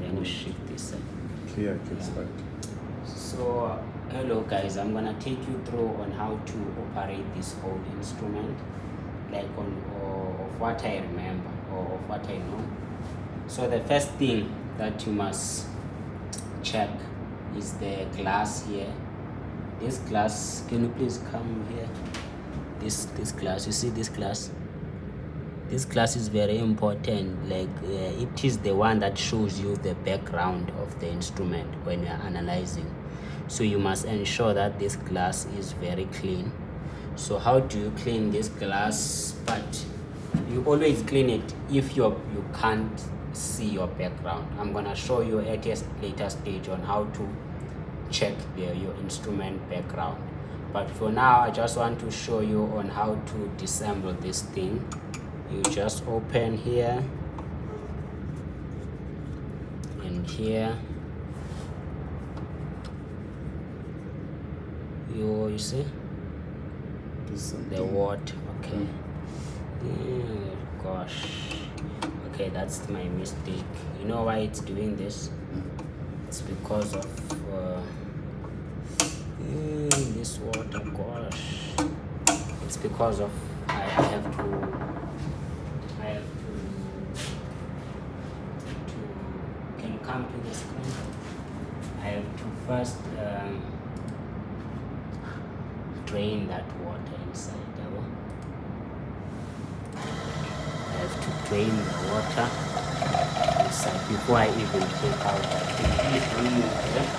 then you shift this side. Clear, I can start. So hello guys, I'm gonna take you through on how to operate this whole instrument, like of what I remember or of what I know. So the first thing that you must check is the glass here. This glass, can you please come here? This glass, you see this glass? This glass is very important. Like it is the one that shows you the background of the instrument when you are analyzing. So you must ensure that this glass is very clean. So how do you clean this glass? But you always clean it if you can't see your background. I'm gonna show you at a later stage on how to check your instrument background. But for now, I just want to show you on how to disassemble this thing. You just open here and here. You see the water. Okay. Gosh. Okay, that's my mistake. You know why it's doing this? It's because of this water. Gosh, it's because of I have to can you come to the screen? I have to first drain that water inside. I have to drain the water inside before I even take out that thing. Please don't move there.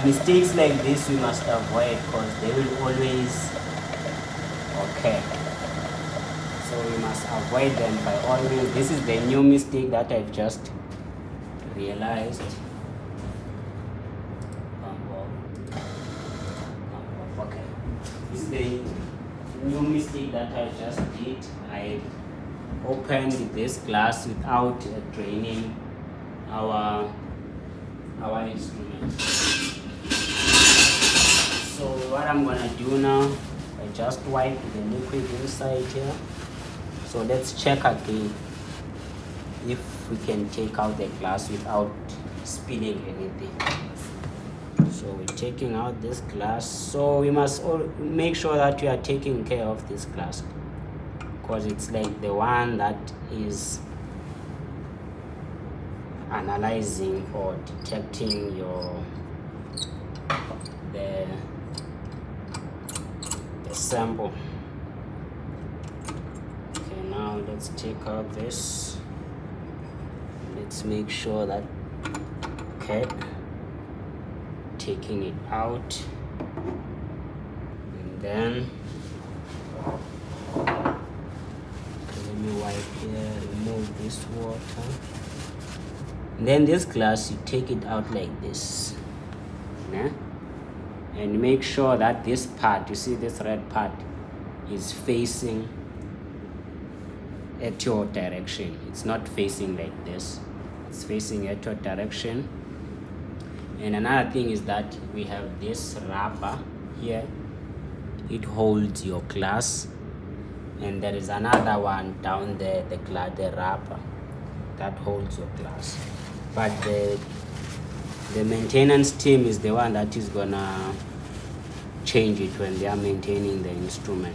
Mistakes like this we must avoid because they will always okay. So we must avoid them by all means. This is the new mistake that I've just realized. Okay. This is the new mistake that I just did. I opened this glass without draining our instrument. So what I'm gonna do now, I just wipe the liquid inside here. So let's check again if we can take out the glass without spilling anything. So we're taking out this glass. So we must all make sure that we are taking care of this glass because it's like the one that is analyzing or detecting the sample. Okay, now let's take out this. Let's make sure that okay, taking it out, and then okay, let me wipe here, remove this water. And then this glass, you take it out like this, yeah? And make sure that this part, you see this red part, is facing at your direction. It's not facing like this, it's facing at your direction. And another thing is that we have this rubber here, it holds your glass, and there is another one down there, the rubber that holds your glass. But the maintenance team is the one that is gonna change it when they are maintaining the instrument.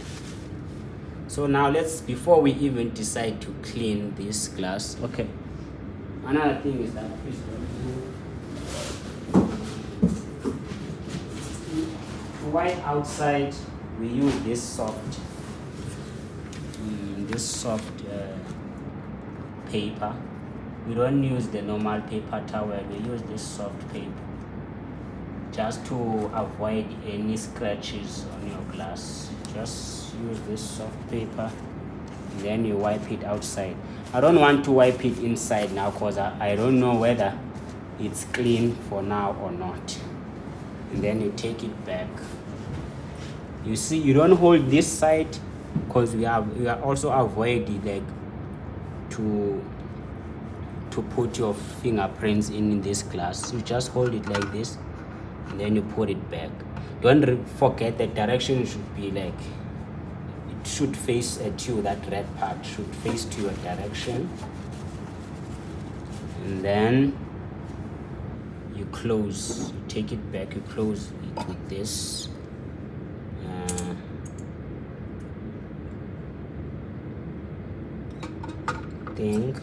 So now before we even decide to clean this glass, okay, another thing is that to wipe outside, we use this soft paper. We don't use the normal paper towel, we use this soft paper just to avoid any scratches on your glass. Just use this soft paper and then you wipe it outside. I don't want to wipe it inside now because I don't know whether it's clean for now or not. And then you take it back. You see, you don't hold this side because we are also avoiding like to put your fingerprints in this glass. You just hold it like this and then you put it back. Don't forget the direction should be like, it should face at you, that red part should face to your direction. And then you close, you take it back, you close it with this thing.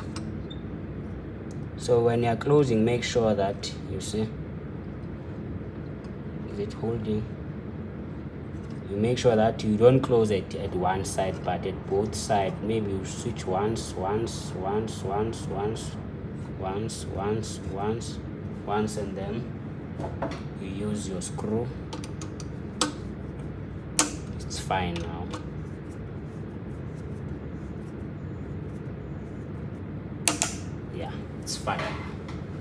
So when you're closing, make sure that you see, is it holding? You make sure that you don't close it at one side but at both sides. Maybe you switch once, and then you use your screw. It's fine now. Yeah, it's fine.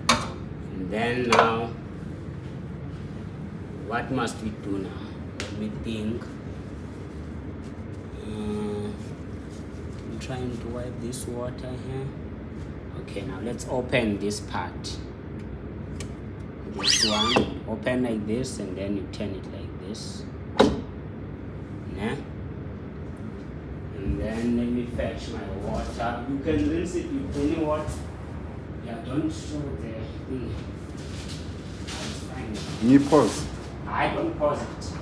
And then now, what must we do now? Let me think. I'm trying to wipe this water here. Okay, now let's open this part. This one, open like this, and then you turn it like this. Yeah. And then let me fetch my water. You can rinse it with any water. Yeah, don't show the thing. It's fine. You pause. I don't pause it.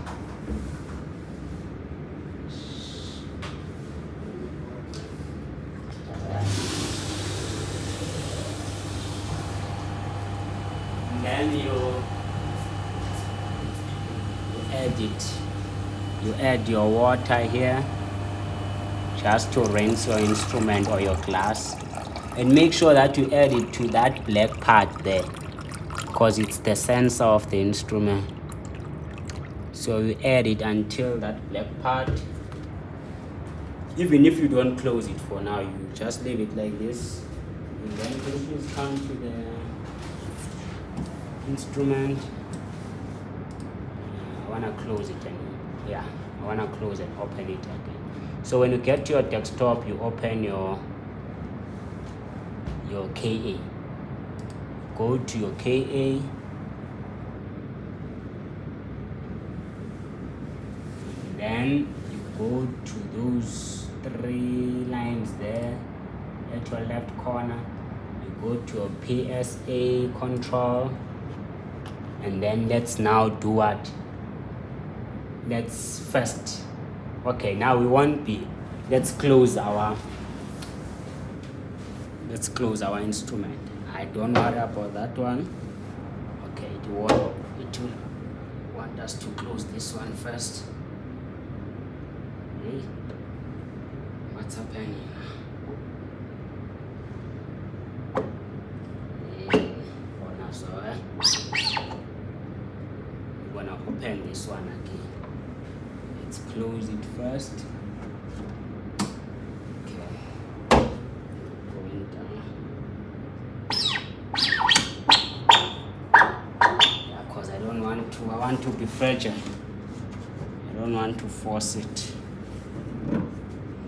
And then you add it. You add your water here just to rinse your instrument or your glass. And make sure that you add it to that black part there, because it's the sensor of the instrument. So you add it until that black part, even if you don't close it for now, you just leave it like this. And then please come to the instrument. I want to close it, and yeah, I want to close and open it again. So when you get to your desktop, you open your KA. Go to your KA. Then you go to those 3 lines there at your left corner. You go to your PSA control, and then let's now do what? Let's first, okay, now we won't be, let's close our instrument. I don't worry about that one. Okay, it will want us to close this one first. Okay. What's happening? We're gonna open this one again. Let's close it first. I want to be fragile. I don't want to force it.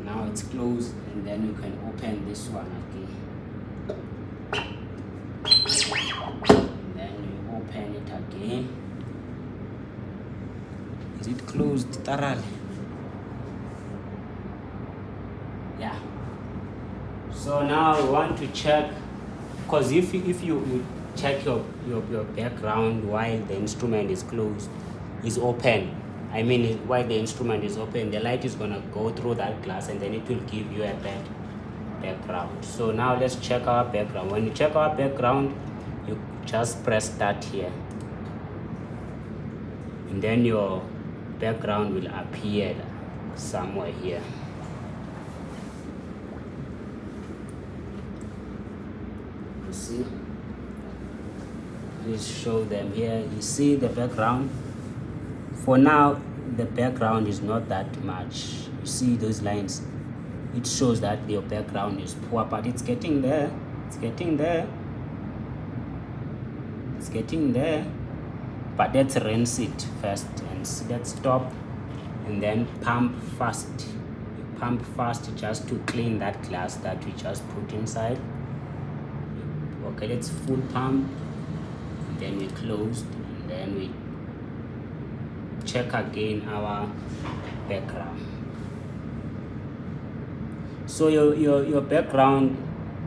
Now it's closed, and then you can open this one again. And then you open it again. Is it closed thoroughly? Yeah. So now we want to check, because if you check your background while the instrument is closed, is open. I mean, while the instrument is open, the light is gonna go through that glass, and then it will give you a bad background. So now let's check our background. When you check our background, you just press start here, and then your background will appear somewhere here. You see? Please show them here. You see the background? For now, the background is not that much. You see those lines? It shows that your background is poor, but it's getting there. It's getting there. It's getting there. But let's rinse it first, and let's stop, and then pump fast. You pump fast just to clean that glass that we just put inside. Okay, let's full pump. Then we closed, and then we check again our background. So your background,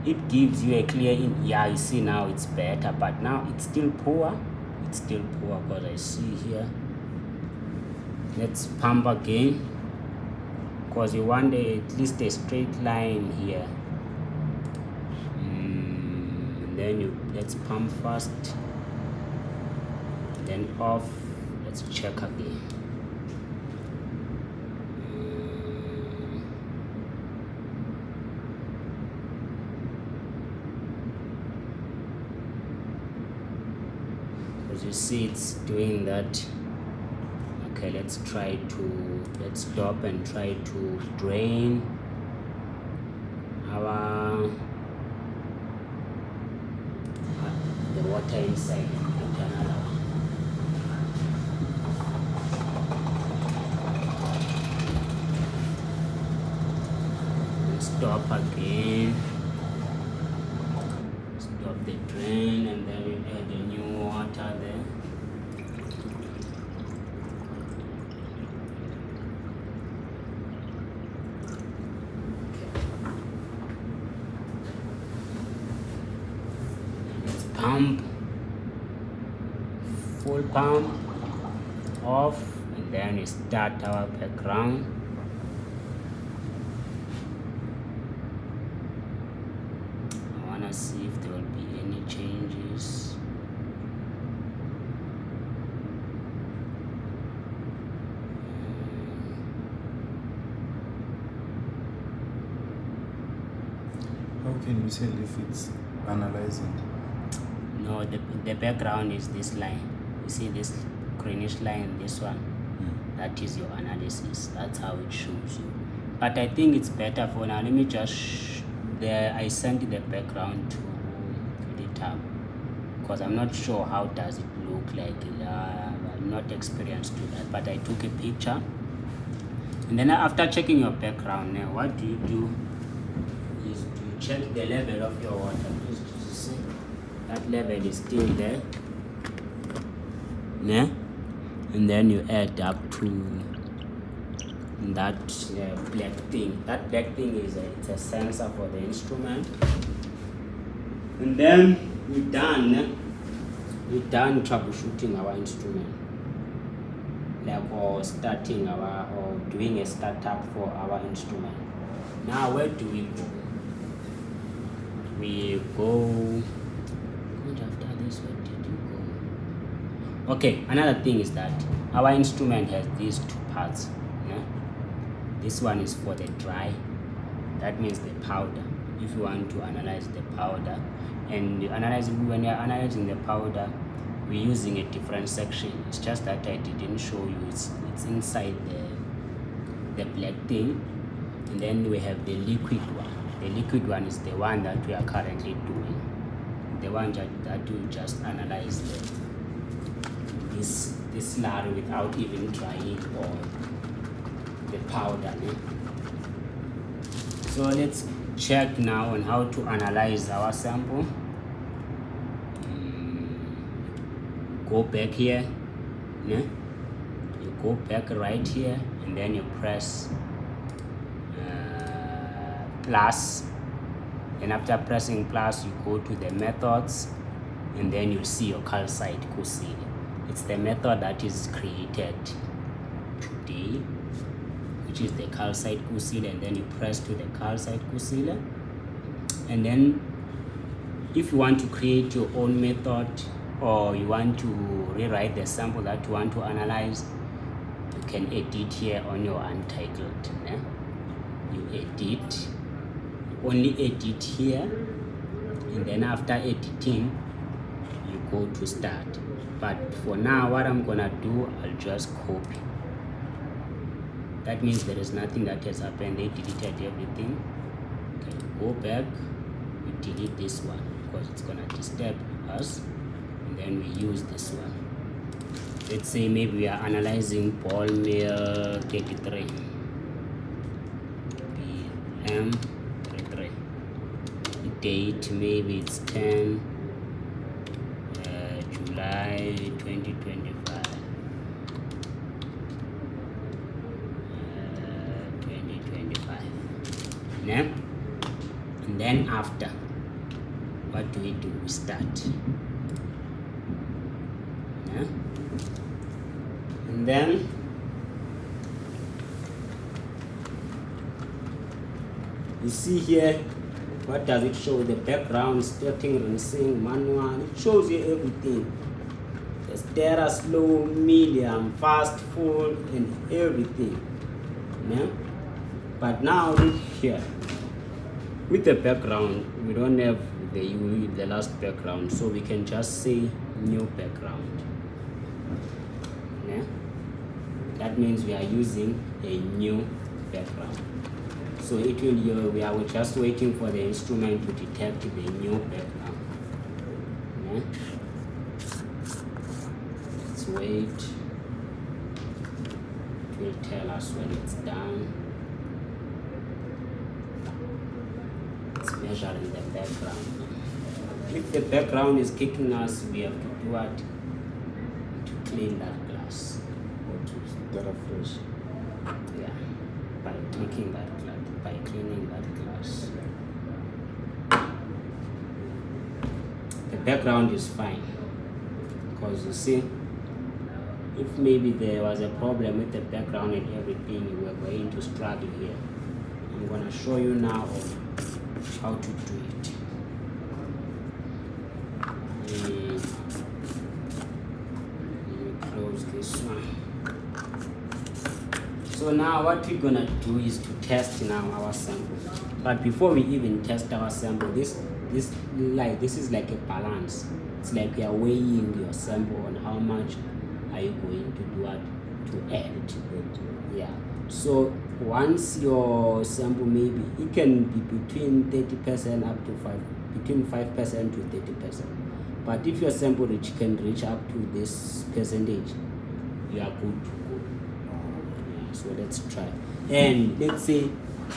it gives you a clear yeah, you see now it's better, but now it's still poor. It's still poor because I see here. Let's pump again, because you want at least a straight line here. And then let's pump first, then off. Let's check again. As you see, it's doing that. Okay, let's stop and try to drain our the water inside. Stop again, stop the drain, and then we add the new water there. Let's pump, full pump, off, and then we start our background. See if there will be any changes. How can you tell if it's analyzing? No, the background is this line. You see this greenish line, this one? That is your analysis. That's how it shows you. But I think it's better for now. Let me just I sent the background to the tab, because I'm not sure how does it look like. I'm not experienced to that, but I took a picture. And then after checking your background, now what do is to check the level of your water. Just to see that level is still there. Yeah? And then you add up to that black thing. That black thing is it's a sensor for the instrument. And then we're done troubleshooting our instrument, or starting or doing a startup for our instrument. Now where do we go? We go after this. Where did you go? Okay, another thing is that our instrument has these two parts. This one is for the dry, that means the powder. If you want to analyze the powder, and when you're analyzing the powder, we're using a different section. It's just that I didn't show you. It's inside the black thing. And then we have the liquid one. The liquid one is the one that we are currently doing. The one that will just analyze this slurry without even trying or the powder. So let's check now on how to analyze our sample. Go back here, you go back right here, and then you press plus, and after pressing plus you go to the methods, and then you see your calcite kusile. It's the method that is created today, which is the calcite kusile, and then you press to the calcite kusile. And then if you want to create your own method, or you want to rewrite the sample that you want to analyze, you can edit here on your untitled. You edit, only edit here, and then after editing you go to start. But for now, what I'm gonna do, I'll just copy. That means there is nothing that has happened. They deleted everything. Okay, go back, we delete this one because it's gonna disturb us, and then we use this one. Let's say maybe we are analyzing ball mill 33 PM 33. Date maybe it's 10 July 2025. Yeah? And then after, what do? We start. Yeah? And then you see here, what does it show? The background, starting, rinsing, manual. It shows you everything. The status, slow, medium, fast, full, and everything. Yeah? But now look here. With the background, we don't have the last background, so we can just say new background. Yeah? That means we are using a new background. So it will, we are just waiting for the instrument to detect the new background. Yeah? Let's wait. It will tell us when it's done. It's measuring the background. If the background is kicking us, we have to do what? To clean that glass. Or to data fresh. Yeah, by clicking that glass, by cleaning that glass. The background is fine, because you see, if maybe there was a problem with the background and everything, you were going to struggle here. I'm going to show you now of how to do it. Let me close this one. So now what we're gonna do is to test now our sample. But before we even test our sample, this is like a balance. It's like you are weighing your sample on how much are you going to do what to add. Yeah. So once your sample, maybe it can be between 30% up to between 5% to 30%. But if your sample can reach up to this percentage, you are good to go. Yeah, so let's try. And let's say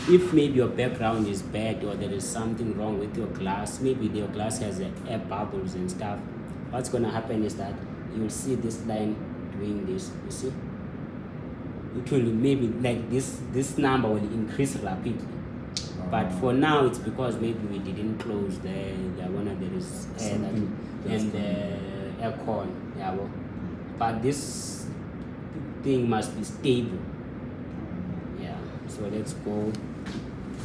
if maybe your background is bad or there is something wrong with your glass, maybe your glass has air bubbles and stuff, what's gonna happen is that you'll see this line doing this, you see? It will maybe like this number will increase rapidly. But for now it's because maybe we didn't close the one that there is air and the aircon. Yeah, well, but this thing must be stable. Yeah, so let's go.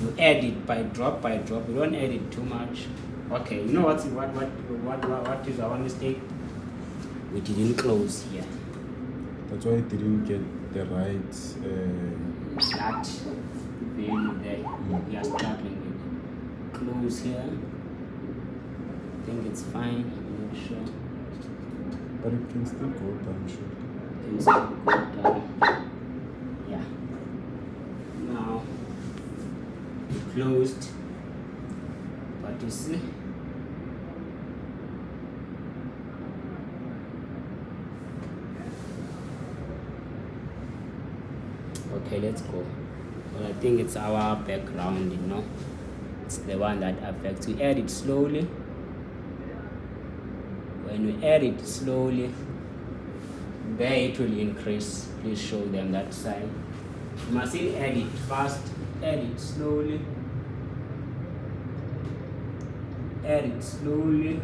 You add it by drop. You don't add it too much. Okay, you know what is our mistake? We didn't close here. That's why I didn't get the right That value there. We are struggling with. Close here. I think it's fine. I'm not sure. But it can still go down, sure. It can still go down. Yeah. Now we closed. But you see. Okay, let's go. Well, I think it's our background, you know. It's the one that affects. We add it slowly. When we add it slowly, there it will increase. Please show them that side. You mustn't add it fast. Add it slowly. Add it slowly.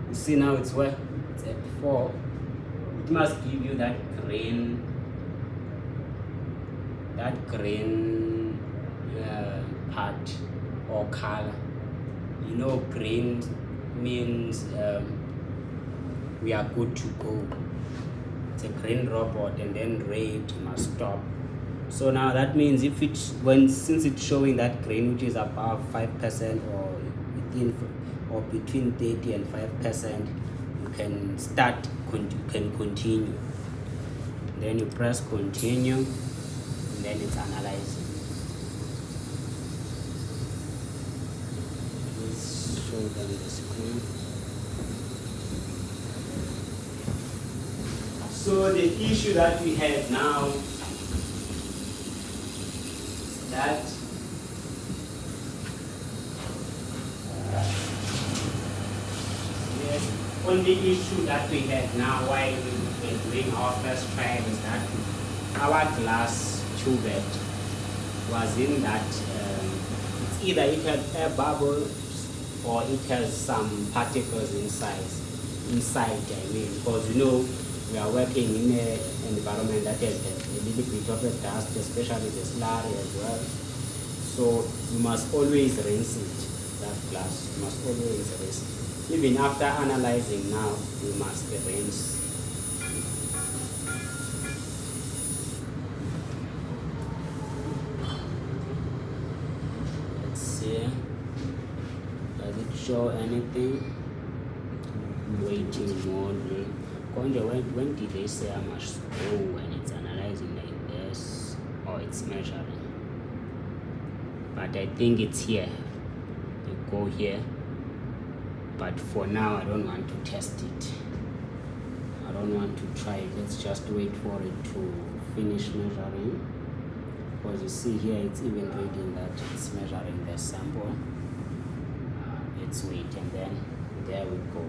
You see now it's where? It's at 4. It must give you that green part or color. You know, green means we are good to go. It's a green robot, and then red must stop. So now that means since it's showing that green, which is above 5% or between 30 and 5%, you can start. You can continue. Then you press continue, and then it's analyzing. Let's show them the screen. So the issue that we have now is that only issue that we have now while we're doing our first trial is that our glass tube bed was in that it's either it had air bubbles or it has some particles inside. I mean, because we are working in an environment that has a little bit of the dust, especially the slurry as well. So you must always rinse it, that glass. You must always rinse it. Even after analyzing now, you must rinse. Let's see. Does it show anything? Waiting mode. When did they say how much? Oh, when it's analyzing like this, or it's measuring. But I think it's here. You go here. But for now, I don't want to test it. I don't want to try it. Let's just wait for it to finish measuring. Because you see here, it's even reading that it's measuring the sample. Let's wait, and then there we go.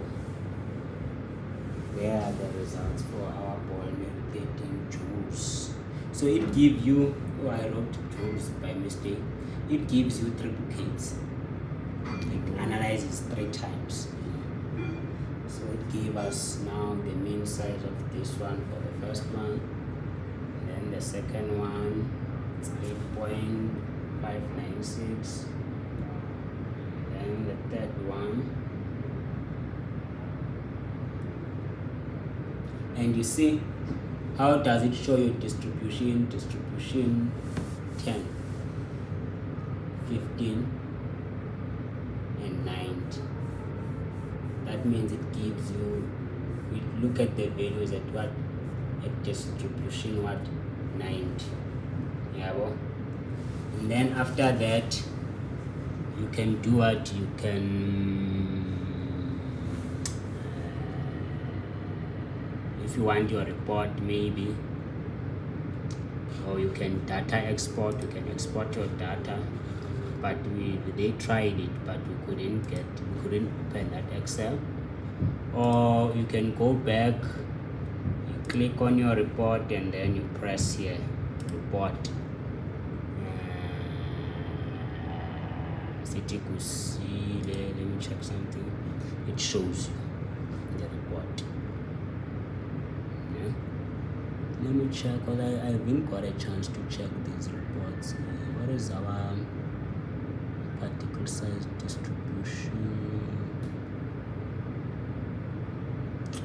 There are the results for our ball milk 13 joules. So it gives you, I wrote joules by mistake. It gives you triplicates. It analyzes 3 times. So it gave us now the mean size of this one for the first one. Then the second one, it's 8.596. Then the third one. And you see, how does it show you distribution 10, 15, and 90. That means it gives you, we look at the values at what, at distribution what, 90. Yeah, well. And then after that, you can do what, you can, if you want your report maybe, or you can data export, you can export your data. But they tried it, but we couldn't open that Excel. Or you can go back, you click on your report, and then you press here, report. Let me check something. It shows you the report. Yeah. Let me check, because I haven't got a chance to check these reports. What is our particle size distribution? I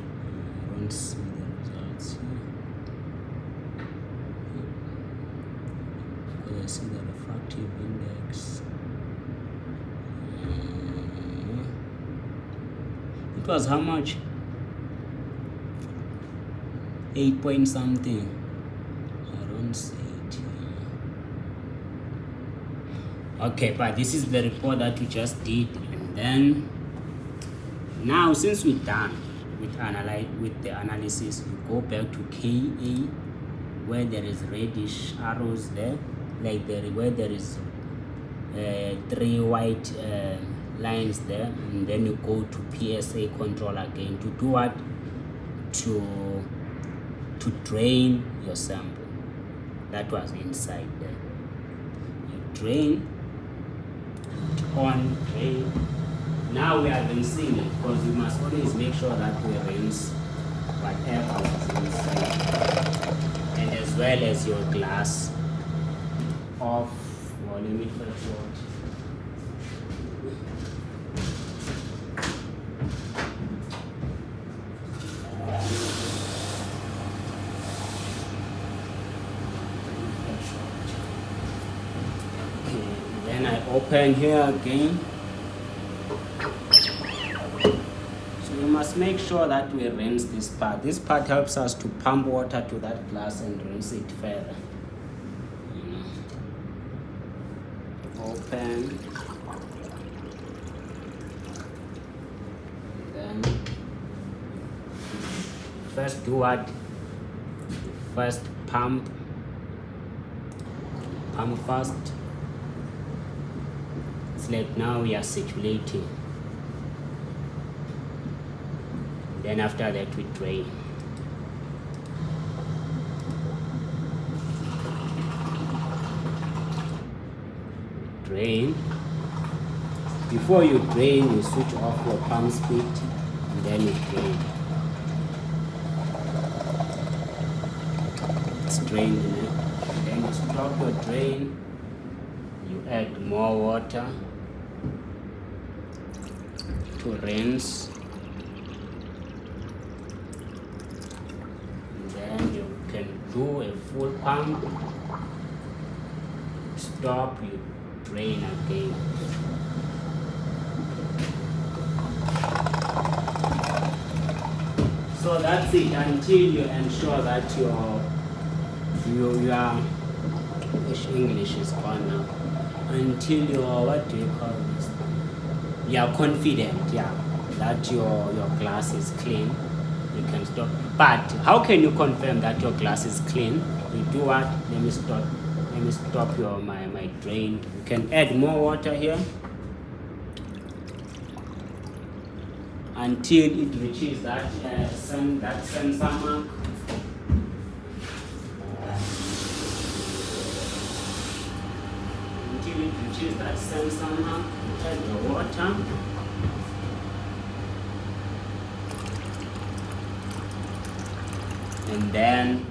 don't see the results here. Because I see the refractive index. It was how much? 8 point something. I don't see it here. Okay, but this is the report that we just did, and then now since we're done with the analysis, we go back to KA, where there is reddish arrows there, like where there is 3 white lines there, and then you go to PSA control again to do what? To drain your sample that was inside there. You drain, on drain. Now we are rinsing it, because you must always make sure that we rinse whatever was inside, and as well as your glass of volume threshold. Then I open here again. So you must make sure that we rinse this part. This part helps us to pump water to that glass and rinse it further. Open. Then first do what? First pump first. It's like now we are circulating. Then after that we drain. drain. Before you drain, you switch off your pump speed and then you drain. It's drained, then you stop your drain, you add more water to rinse, and then you can do a full pump, stop, you drain again. So that's it until you ensure that your English is gone now. Until you're, what do you call this? You're confident, that your glass is clean. You can stop. But how can you confirm that your glass is clean? You do what? Let me stop my drain. You can add more water here until it reaches that sensor mark. Until it reaches that sensor mark, you add the water. And then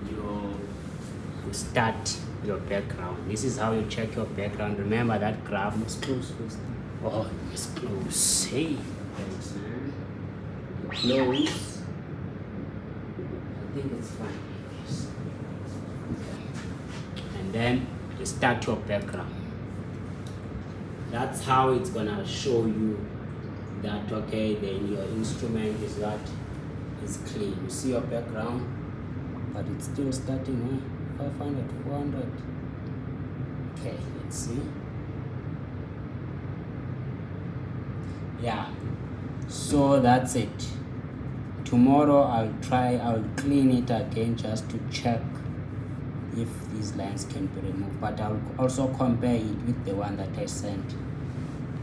you start your background. This is how you check your background. Remember that graph? It's close first. Oh, it's close. Hey, thanks, man. Close. I think it's fine. Yes. Okay. And then you start your background. That's how it's gonna show you that, okay, then your instrument is what is clean. You see your background, but it's still starting 500, 400. Okay, let's see. Yeah, so that's it. Tomorrow I'll clean it again just to check if these lines can be removed, but I'll also compare it with the one that I sent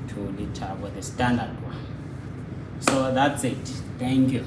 to Lita with the standard one. So that's it. Thank you.